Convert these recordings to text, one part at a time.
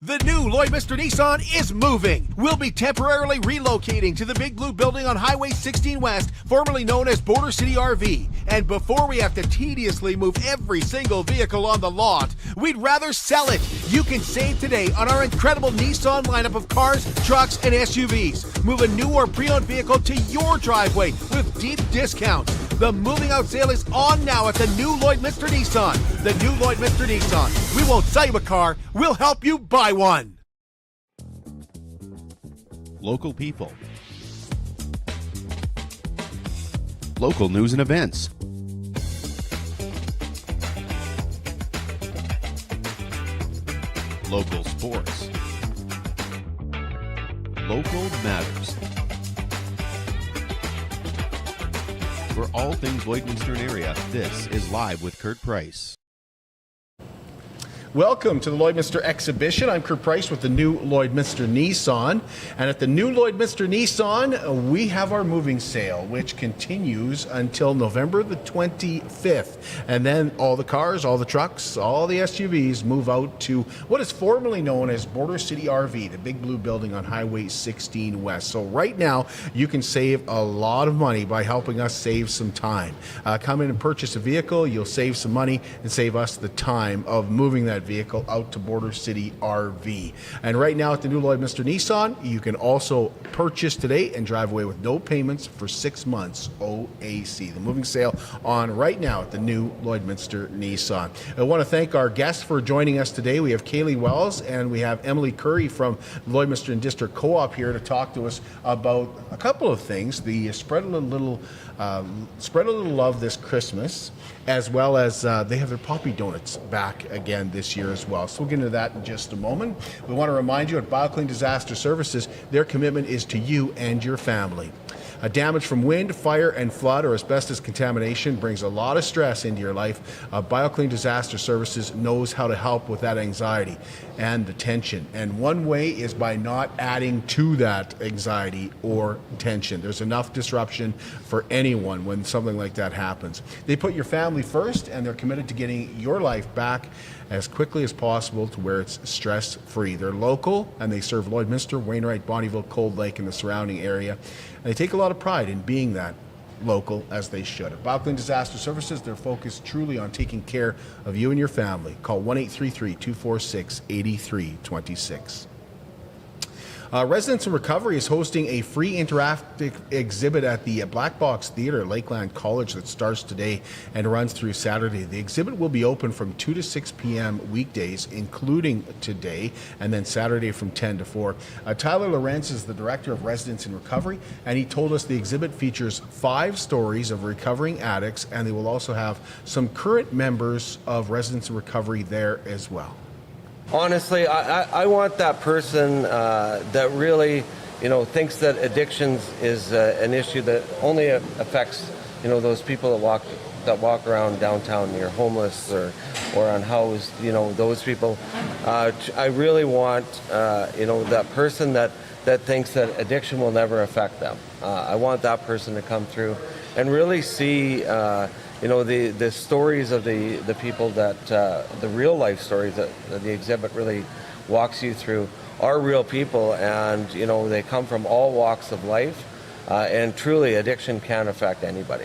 The new Lloydminster Nissan is moving. We'll be temporarily relocating to the Big Blue Building on Highway 16 West, formerly known as Border City RV. And before we have to tediously move every single vehicle on the lot, we'd rather sell it. You can save today on our incredible Nissan lineup of cars, trucks, and SUVs. Move a new or pre-owned vehicle to your driveway with deep discounts. The moving out sale is on now at the new Lloydminster Nissan. The new Lloydminster Nissan. We won't sell you a car, we'll help you buy one. Local people. Local news and events. Local sports. Local matters. For all things Lloydminster area, this is Live with Kurt Price. Welcome to the Lloydminster exhibition. I'm Kurt Price with the new Lloydminster Nissan. And at the new Lloydminster Nissan, we have our moving sale, which continues until November the 25th. And then all the cars, all the trucks, all the SUVs move out to what is formerly known as Border City RV, the Big Blue Building on Highway 16 West. So right now, you can save a lot of money by helping us save some time. Come in and purchase a vehicle, you'll save some money and save us the time of moving that vehicle out to Border City RV. And right now at the new Lloydminster Nissan, you can also purchase today and drive away with no payments for 6 months OAC. The moving sale on right now at the new Lloydminster Nissan. I want to thank our guests for joining us today. We have Kaylee Wells and we have Emily Curry from Lloydminster and District Co-op here to talk to us about a couple of things. The spread a little love this Christmas, as well as they have their Poppy Donuts back again this year as well. So we'll get into that in just a moment. We want to remind you at BioClean Disaster Services, their commitment is to you and your family. Damage from wind, fire, and flood or asbestos contamination brings a lot of stress into your life. BioClean Disaster Services knows how to help with that anxiety and the tension. And one way is by not adding to that anxiety or tension. There's enough disruption for anyone when something like that happens. They put your family first, and they're committed to getting your life back as quickly as possible to where it's stress-free. They're local, and they serve Lloydminster, Wainwright, Bonnyville, Cold Lake, and the surrounding area. And they take a lot of pride in being that local, as they should. At BioClean Disaster Services, they're focused truly on taking care of you and your family. Call 1-833-246-8326. Residents in Recovery is hosting a free interactive exhibit at the Black Box Theatre at Lakeland College that starts today and runs through Saturday. The exhibit will be open from 2 to 6 p.m. weekdays, including today, and then Saturday from 10 to 4. Tyler Lorenz is the Director of Residents in Recovery, and he told us the exhibit features 5 stories of recovering addicts, and they will also have some current members of Residents in Recovery there as well. Honestly, I want that person that really, thinks that addictions is an issue that only affects, those people that walk around downtown near homeless or unhoused, those people. I really want, that person that thinks that addiction will never affect them. I want that person to come through and really see the stories of the people that, the real life stories that the exhibit really walks you through are real people, and, they come from all walks of life, and truly addiction can affect anybody.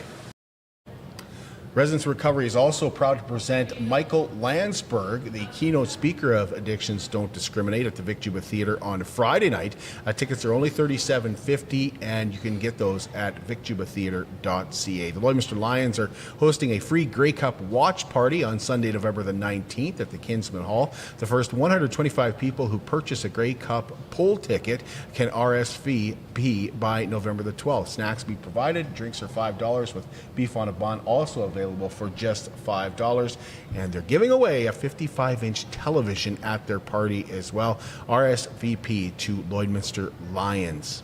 Residents Recovery is also proud to present Michael Landsberg, the keynote speaker of Addictions Don't Discriminate, at the Vic Juba Theatre on Friday night. Tickets are only $37.50, and you can get those at vicjubatheatre.ca. The Lloydminster Lions are hosting a free Grey Cup watch party on Sunday, November the 19th at the Kinsman Hall. The first 125 people who purchase a Grey Cup poll ticket can RSVP by November the 12th. Snacks be provided. Drinks are $5 with beef on a bun also available for just $5, and they're giving away a 55-inch television at their party as well. RSVP to Lloydminster Lions.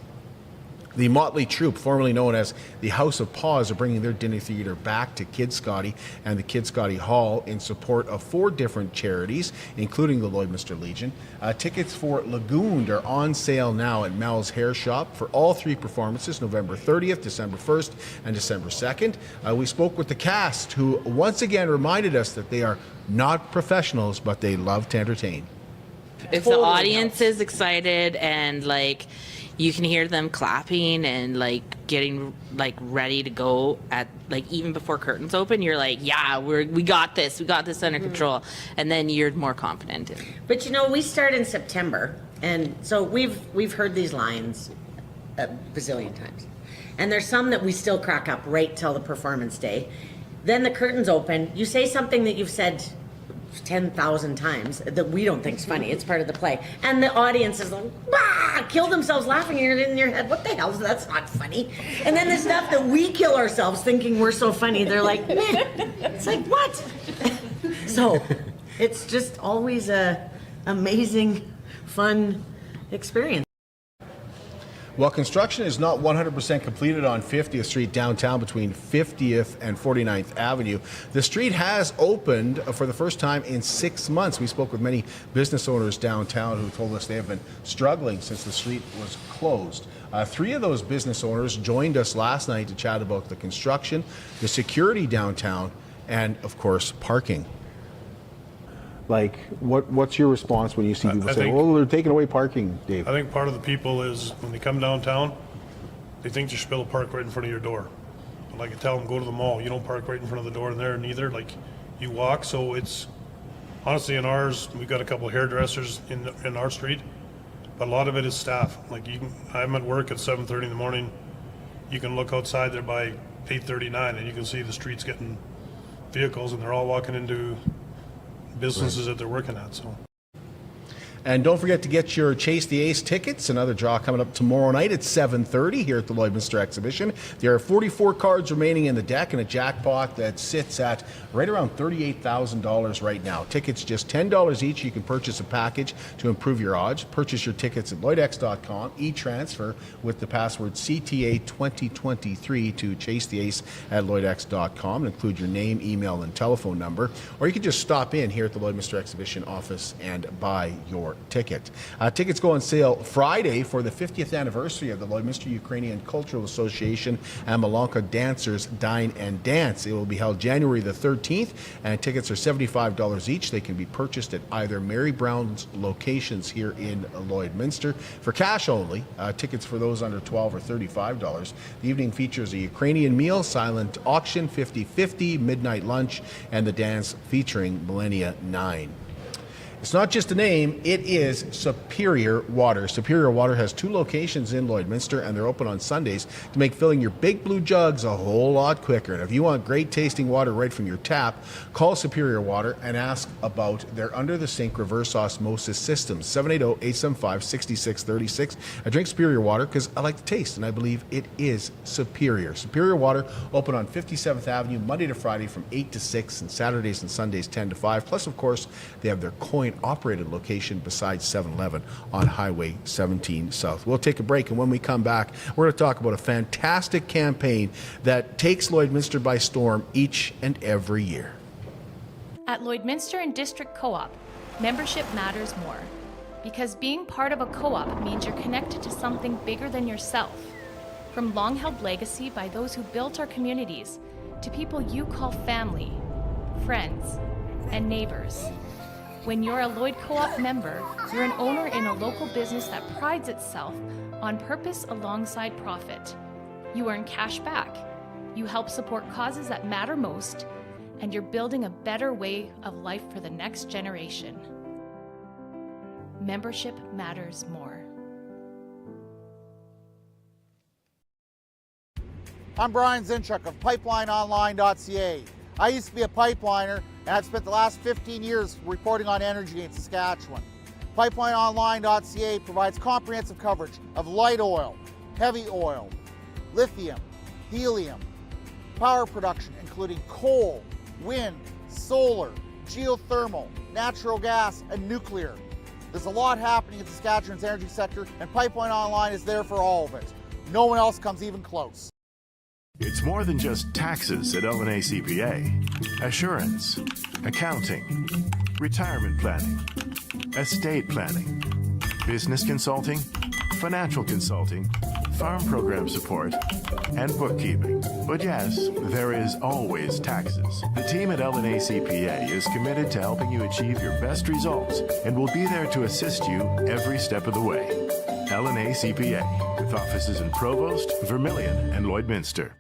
The Motley Troupe, formerly known as the House of Paws, are bringing their dinner theater back to Kid Scotty and the Kid Scotty Hall in support of 4 different charities, including the Lloydminster Legion. Tickets for Lagoon are on sale now at Mel's Hair Shop for all 3 performances, November 30th, December 1st, and December 2nd. We spoke with the cast, who once again reminded us that they are not professionals, but they love to entertain. if Totally the audience helps. is excited and like you can hear them clapping and like getting like ready to go at like even before curtains open, you're like, yeah, we got this under control, and then you're more confident. But you know, we start in September, and so we've heard these lines a bazillion times, and there's some that we still crack up right till the performance day. Then the curtains open. You say something that you've said 10,000 times that we don't think is funny. It's part of the play, and the audience is like, bah! Kill themselves laughing. You're in your head, what the hell? That's not funny. And then the stuff that we kill ourselves thinking we're so funny, they're like, meh. It's like, what? So it's just always a amazing, fun experience. Well, construction is not 100% completed on 50th Street downtown between 50th and 49th Avenue. The street has opened for the first time in 6 months. We spoke with many business owners downtown who told us they have been struggling since the street was closed. 3 of those business owners joined us last night to chat about the construction, the security downtown, and, of course, parking. Like, what's your response when you see people say, well, they're taking away parking, Dave? I think part of the people is when they come downtown, they think you should be able to park right in front of your door. But like I tell them, go to the mall. You don't park right in front of the door in there neither. Like, you walk. So it's honestly in ours, we've got a couple of hairdressers in our street, but a lot of it is staff. Like I'm at work at 7:30 in the morning. You can look outside there by 8:39 and you can see the streets getting vehicles, and they're all walking into businesses that they're working at. So. And don't forget to get your Chase the Ace tickets. Another draw coming up tomorrow night at 7:30 here at the Lloydminster exhibition. There are 44 cards remaining in the deck and a jackpot that sits at right around $38,000 right now. Tickets just $10 each. You can purchase a package to improve your odds. Purchase your tickets at lloydx.com. E-transfer with the password CTA2023 to Chase the Ace at lloydx.com and include your name, email, and telephone number. Or you can just stop in here at the Lloydminster exhibition office and buy your ticket. Tickets go on sale Friday for the 50th anniversary of the Lloydminster Ukrainian Cultural Association and Malonka Dancers Dine and Dance. It will be held January the 13th, and tickets are $75 each. They can be purchased at either Mary Brown's locations here in Lloydminster. For cash only, tickets for those under $12 or $35. The evening features a Ukrainian meal, silent auction, 50-50, midnight lunch, and the dance featuring Millennia 9. It's not just a name, it is Superior Water. Superior Water has 2 locations in Lloydminster, and they're open on Sundays to make filling your big blue jugs a whole lot quicker. And if you want great tasting water right from your tap, call Superior Water and ask about their under-the-sink reverse osmosis systems. 780-875-6636. I drink Superior Water because I like the taste, and I believe it is superior. Superior Water, open on 57th Avenue, Monday to Friday from 8 to 6, and Saturdays and Sundays 10 to 5. Plus, of course, they have their operated location beside 7-Eleven on Highway 17 South. We'll take a break, and when we come back, we're going to talk about a fantastic campaign that takes Lloydminster by storm each and every year. At Lloydminster and District Co-op, membership matters more. Because being part of a co-op means you're connected to something bigger than yourself. From long-held legacy by those who built our communities, to people you call family, friends, and neighbors. When you're a Lloyd Co-op member, you're an owner in a local business that prides itself on purpose alongside profit. You earn cash back, you help support causes that matter most, and you're building a better way of life for the next generation. Membership matters more. I'm Brian Zinchuk of PipelineOnline.ca. I used to be a pipeliner, and I've spent the last 15 years reporting on energy in Saskatchewan. PipelineOnline.ca provides comprehensive coverage of light oil, heavy oil, lithium, helium, power production including coal, wind, solar, geothermal, natural gas, and nuclear. There's a lot happening in Saskatchewan's energy sector, and Pipeline Online is there for all of it. No one else comes even close. It's more than just taxes at L&A CPA. Assurance, accounting, retirement planning, estate planning, business consulting, financial consulting, farm program support, and bookkeeping. But yes, there is always taxes. The team at L&A CPA is committed to helping you achieve your best results and will be there to assist you every step of the way. L&A CPA, with offices in Provost, Vermilion, and Lloydminster.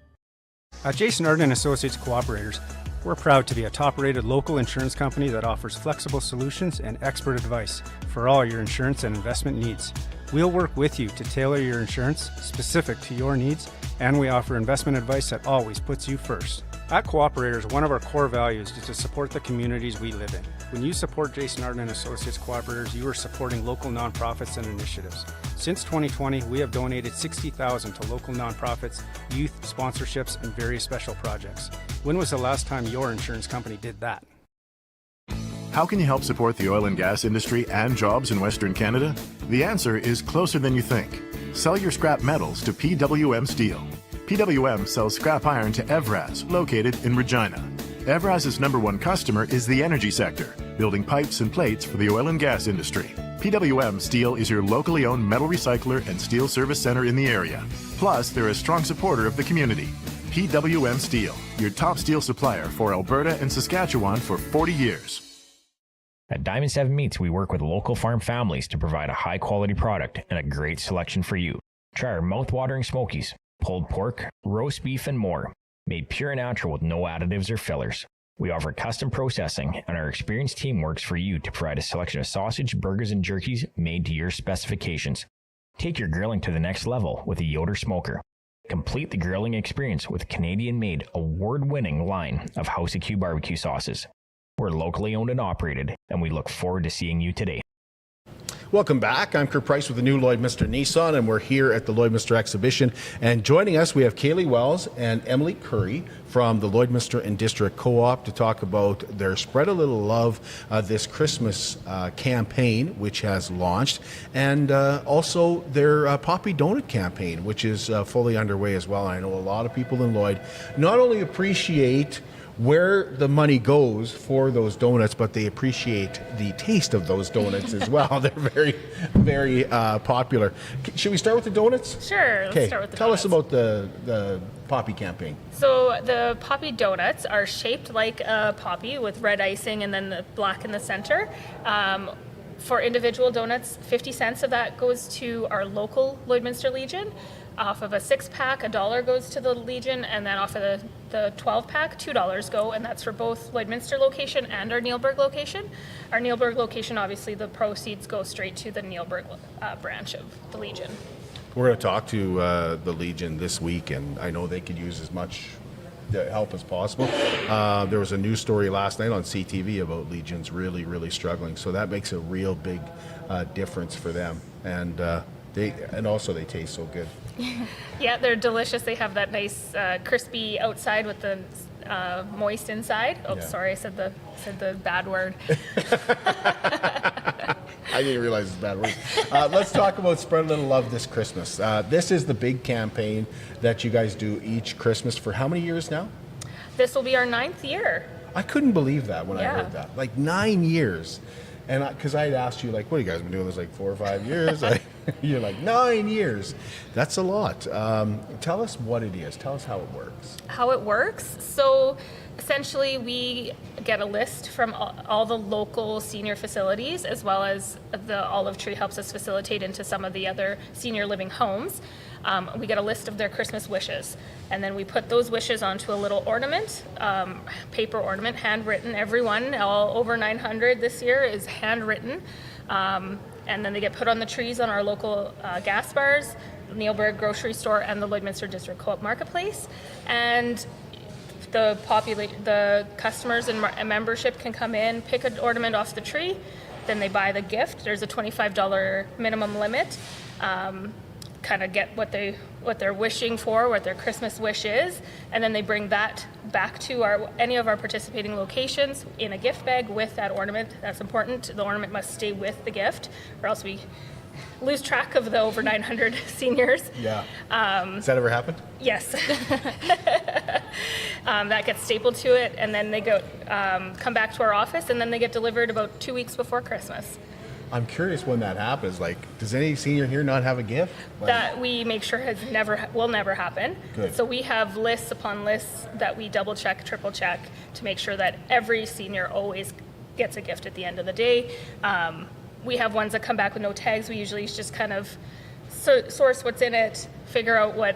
At Jason Arden Associates Cooperators, we're proud to be a top-rated local insurance company that offers flexible solutions and expert advice for all your insurance and investment needs. We'll work with you to tailor your insurance specific to your needs, and we offer investment advice that always puts you first. At Cooperators, one of our core values is to support the communities we live in. When you support Jason Arden Associates Cooperators, you are supporting local nonprofits and initiatives. Since 2020, we have donated $60,000 to local nonprofits, youth sponsorships, and various special projects. When was the last time your insurance company did that? How can you help support the oil and gas industry and jobs in Western Canada? The answer is closer than you think. Sell your scrap metals to PWM Steel. PWM sells scrap iron to Evraz, located in Regina. Evraz's #1 customer is the energy sector, building pipes and plates for the oil and gas industry. PWM Steel is your locally owned metal recycler and steel service center in the area. Plus, they're a strong supporter of the community. PWM Steel, your top steel supplier for Alberta and Saskatchewan for 40 years. At Diamond 7 Meats, we work with local farm families to provide a high-quality product and a great selection for you. Try our mouth-watering smokies, pulled pork, roast beef, and more, made pure and natural with no additives or fillers. We offer custom processing, and our experienced team works for you to provide a selection of sausage, burgers, and jerkies made to your specifications. Take your grilling to the next level with a Yoder smoker. Complete the grilling experience with a Canadian-made, award-winning line of House of Q barbecue sauces. We're locally owned and operated, and we look forward to seeing you today. Welcome back. I'm Kurt Price with the new Lloydminster Nissan, and we're here at the Lloydminster exhibition. And joining us, we have Kaylee Wells and Emily Curry from the Lloydminster and District Co-op to talk about their Spread a Little Love this Christmas campaign, which has launched, and also their Poppy Donut campaign, which is fully underway as well. I know a lot of people in Lloyd not only appreciate where the money goes for those donuts, but they appreciate the taste of those donuts as well. They're very, very popular. Should we start with the donuts? Sure, let's start with the Tell donuts. us about the Poppy campaign. So the Poppy donuts are shaped like a poppy with red icing and then the black in the center. For individual donuts, 50 cents of that goes to our local Lloydminster Legion. Off of a 6-pack, $1 goes to the Legion, and then off of the 12-pack, $2 go, and that's for both Lloydminster location and our Neilburg location. Our Neilburg location, obviously, the proceeds go straight to the Neilburg branch of the Legion. We're going to talk to the Legion this week, and I know they could use as much help as possible. There was a news story last night on CTV about Legions really, really struggling, so that makes a real big difference for them. And also they taste so good. Yeah, they're delicious. They have that nice crispy outside with the moist inside. Oh, Yeah. sorry, I said the bad word. I didn't realize it's bad words. Let's talk about Spread a Little Love this Christmas. This is the big campaign that you guys do each Christmas for how many years now? This will be our 9th year. I couldn't believe that when I Yeah. heard that. Like 9 years. And because I'd asked you, like, what, you guys been doing this like 4 or 5 years? You're like, 9 years. That's a lot. Tell us what it is. Tell us how it works. How it works. So essentially we get a list from all the local senior facilities, as well as the Olive Tree helps us facilitate into some of the other senior living homes. We get a list of their Christmas wishes, and then we put those wishes onto a little ornament, paper ornament, handwritten. Everyone, all over 900 this year, is handwritten. And then they get put on the trees on our local gas bars, Neilburg Grocery Store, and the Lloydminster District Co-op Marketplace. And the customers and membership can come in, pick an ornament off the tree, then they buy the gift. There's a $25 minimum limit. Kind of get what they're wishing for, what their Christmas wish is, and then they bring that back to any of our participating locations in a gift bag with that ornament. That's important. The ornament must stay with the gift, or else we lose track of the over 900 seniors. Yeah. Has that ever happened? Yes. That gets stapled to it, and then they go come back to our office, and then they get delivered about 2 weeks before Christmas. I'm curious when that happens. Like, does any senior here not have a gift? Like, That we make sure will never happen. Good. So we have lists upon lists that we double check, triple check to make sure that every senior always gets a gift at the end of the day. We have ones that come back with no tags. We usually just kind of source what's in it, figure out what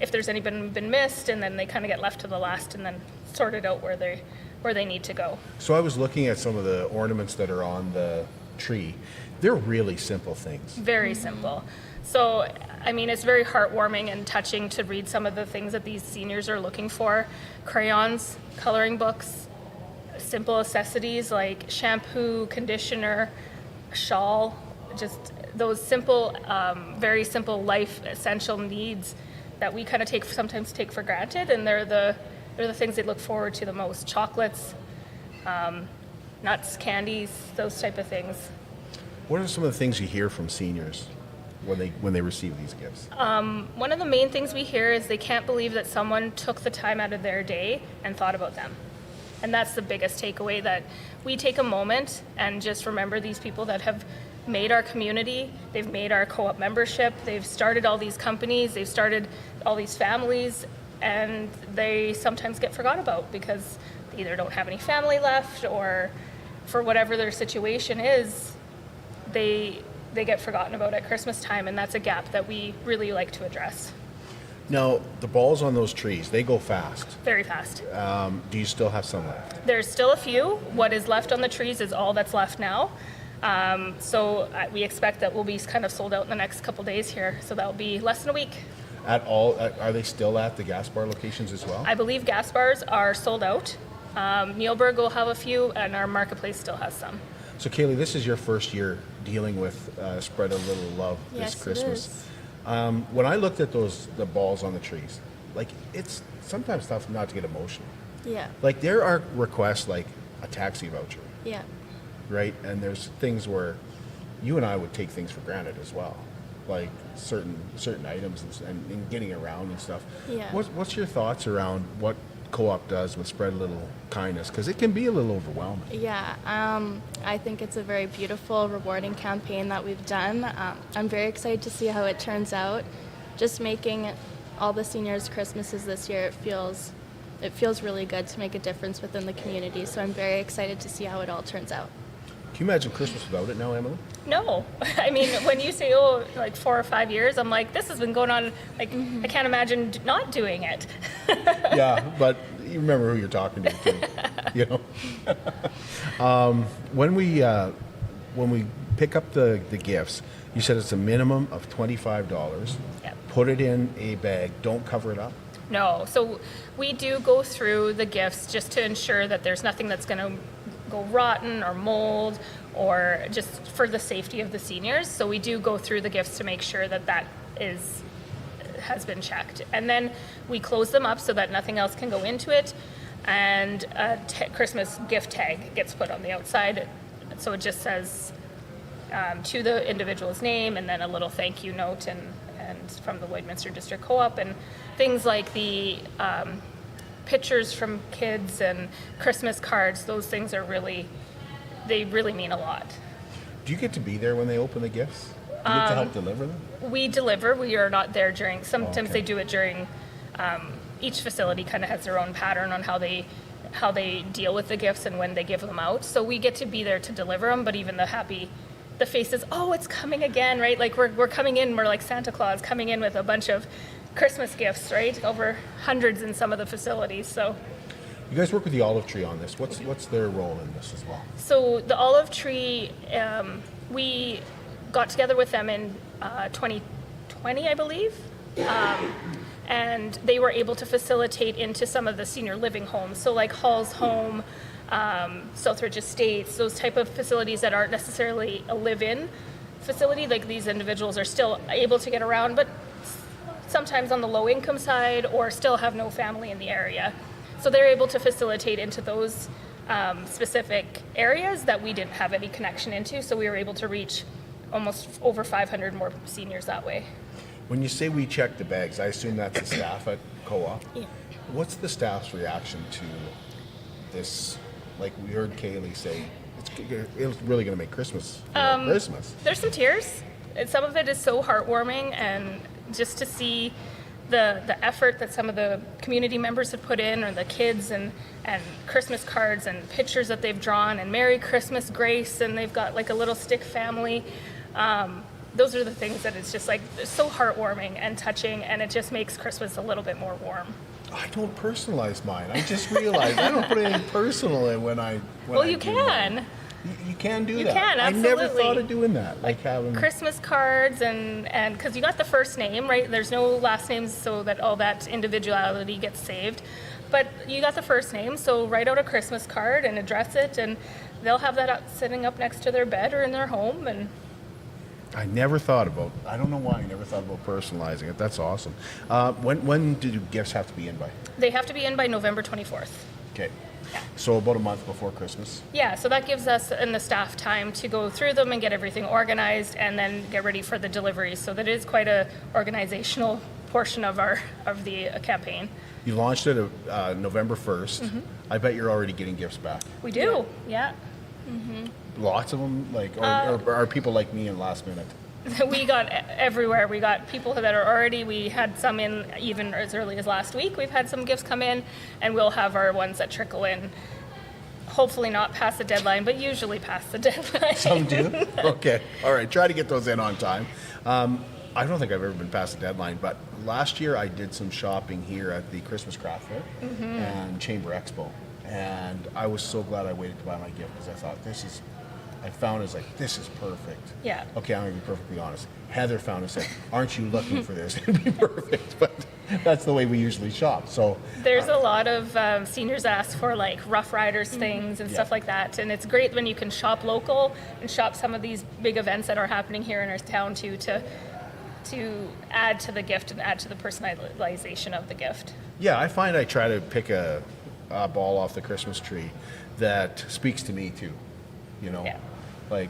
if there's any been missed, and then they kind of get left to the last, and then sort it out where they need to go. so I was looking at some of the ornaments that are on the tree. They're really simple things. Very simple. So, I mean, it's very heartwarming and touching to read some of the things that these seniors are looking for. Crayons, coloring books, simple necessities like shampoo, conditioner, shawl, just those simple, very simple life essential needs that we kind of sometimes take for granted, and they're the things they look forward to the most. Chocolates, nuts, candies, those type of things. What are some of the things you hear from seniors when they receive these gifts? One of the main things we hear is they can't believe that someone took the time out of their day and thought about them. And that's the biggest takeaway, that we take a moment and just remember these people that have made our community, they've made our co-op membership, they've started all these companies, they've started all these families, and they sometimes get forgot about because they either don't have any family left, or for whatever their situation is, they get forgotten about at Christmas time, and that's a gap that we really like to address. Now, the balls on those trees, they go fast. Very fast. Do you still have some left? There's still a few. What is left on the trees is all that's left now. So we expect that we'll be kind of sold out in the next couple days here. So that'll be less than a week. Are they still at the gas bar locations as well? I believe gas bars are sold out. Neilburg will have a few, and our marketplace still has some. So, Kaylee, this is your first year dealing with Spread a Little Love this Christmas. It is. When I looked at the balls on the trees, like, it's sometimes tough not to get emotional. Yeah. Like, there are requests like a taxi voucher, Yeah. right? And there's things where you and I would take things for granted as well, like certain items and getting around and stuff. Yeah. What's your thoughts around what Co-op does with Spread a Little Kindness? Because it can be a little overwhelming. Yeah, I think it's a very beautiful, rewarding campaign that we've done. I'm very excited to see how it turns out. Just making all the seniors' Christmases this year, it feels really good to make a difference within the community. So I'm very excited to see how it all turns out. Can you imagine Christmas without it now, Emily? No. I mean, when you say, like 4 or 5 years, I'm like, this has been going on, like, I can't imagine not doing it. Yeah, but you remember who you're talking to, too. You know? When we pick up the gifts, you said it's a minimum of $25. Yep. Put it in a bag. Don't cover it up. No. So we do go through the gifts just to ensure that there's nothing that's going to go rotten or mold, or just for the safety of the seniors. So we do go through the gifts to make sure that has been checked. And then we close them up so that nothing else can go into it. And a Christmas gift tag gets put on the outside. So it just says to the individual's name, and then a little thank you note and from the Lloydminster District Co-op, and things like the pictures from kids and Christmas cards. Those things they really mean a lot. Do you get to be there when they open the gifts? Do you get to help deliver them? We deliver. We are not there during. Sometimes Okay. they do it during. Each facility kind of has their own pattern on how they deal with the gifts and when they give them out. So we get to be there to deliver them. But even the faces. Oh, it's coming again, right? Like we're coming in. We're like Santa Claus coming in with a bunch of Christmas gifts, right? Over hundreds in some of the facilities. So. You guys work with the Olive Tree on this. What's their role in this as well? So the Olive Tree, we got together with them in 2020, I believe, and they were able to facilitate into some of the senior living homes. So like Hall's Home, Southridge Estates, those type of facilities that aren't necessarily a live-in facility. Like these individuals are still able to get around, but sometimes on the low-income side, or still have no family in the area. So they're able to facilitate into those specific areas that we didn't have any connection into. So we were able to reach almost over 500 more seniors that way. When you say we check the bags, I assume that's the staff at Co-op. Yeah. What's the staff's reaction to this? Like we heard Kaylee say, It's really going to make Christmas. Christmas. There's some tears. And some of it is so heartwarming, and just to see the effort that some of the community members have put in, or the kids, and Christmas cards and pictures that they've drawn, and Merry Christmas, Grace, and they've got like a little stick family. Those are the things that it's just like so heartwarming and touching, and it just makes Christmas a little bit more warm. I don't personalize mine. I just realized I don't put anything personal in when I. Well, you can. You can do that. You can, absolutely. I never thought of doing that. Like having Christmas cards, and because you got the first name, right? There's no last names, so that all that individuality gets saved. But you got the first name, so write out a Christmas card and address it, and they'll have that sitting up next to their bed or in their home. And I never thought about. I don't know why I never thought about personalizing it. That's awesome. When do gifts have to be in by? They have to be in by November 24th. Okay. So about a month before Christmas. Yeah, so that gives us and the staff time to go through them and get everything organized, and then get ready for the delivery. So that is quite a organizational portion of the campaign. You launched it November 1st. Mm-hmm. I bet you're already getting gifts back. We do, yeah. Mm-hmm. Lots of them, or are people like me in last minute? We got everywhere. We got people that are already, we had some in even as early as last week. We've had some gifts come in, and we'll have our ones that trickle in. Hopefully not past the deadline, but usually past the deadline. Some do? Okay. All right. Try to get those in on time. I don't think I've ever been past the deadline, but last year I did some shopping here at the Christmas Craft Fair and Chamber Expo. And I was so glad I waited to buy my gift, because I thought this is perfect. Yeah. Okay, I'm going to be perfectly honest. Heather found it and said, aren't you looking for this? It'd be perfect. But that's the way we usually shop. So there's a lot of seniors ask for like Rough Riders things and stuff like that. And it's great when you can shop local and shop some of these big events that are happening here in our town too, to add to the gift and add to the personalization of the gift. Yeah, I find I try to pick a ball off the Christmas tree that speaks to me too. You know, like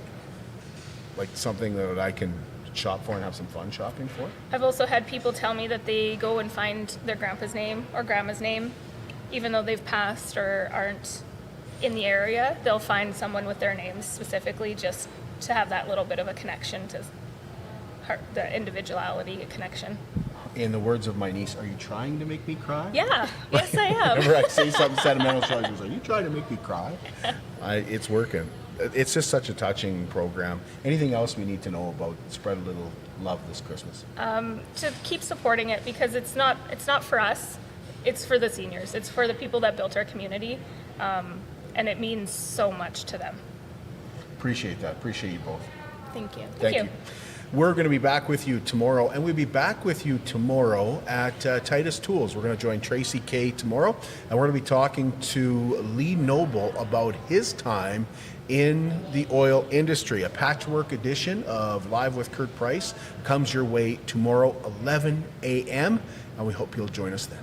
something that I can shop for and have some fun shopping for. I've also had people tell me that they go and find their grandpa's name or grandma's name, even though they've passed or aren't in the area. They'll find someone with their name specifically, just to have that little bit of a connection to the individuality, a connection. In the words of my niece, are you trying to make me cry? Yeah, yes I am. Whenever I say something sentimental, she always goes, are you trying to make me cry? It's working. It's just such a touching program. Anything else we need to know about Spread a Little Love this Christmas? To keep supporting it, because it's not for us, it's for the seniors. It's for the people that built our community, and it means so much to them. Appreciate that. Appreciate you both. Thank you. Thank you. We're going to be back with you tomorrow, and we'll be back with you tomorrow at Titus Tools. We're going to join Tracy Kay tomorrow, and we're going to be talking to Lee Noble about his time in the oil industry. A patchwork edition of Live with Kurt Price comes your way tomorrow, 11 a.m., and we hope you'll join us then.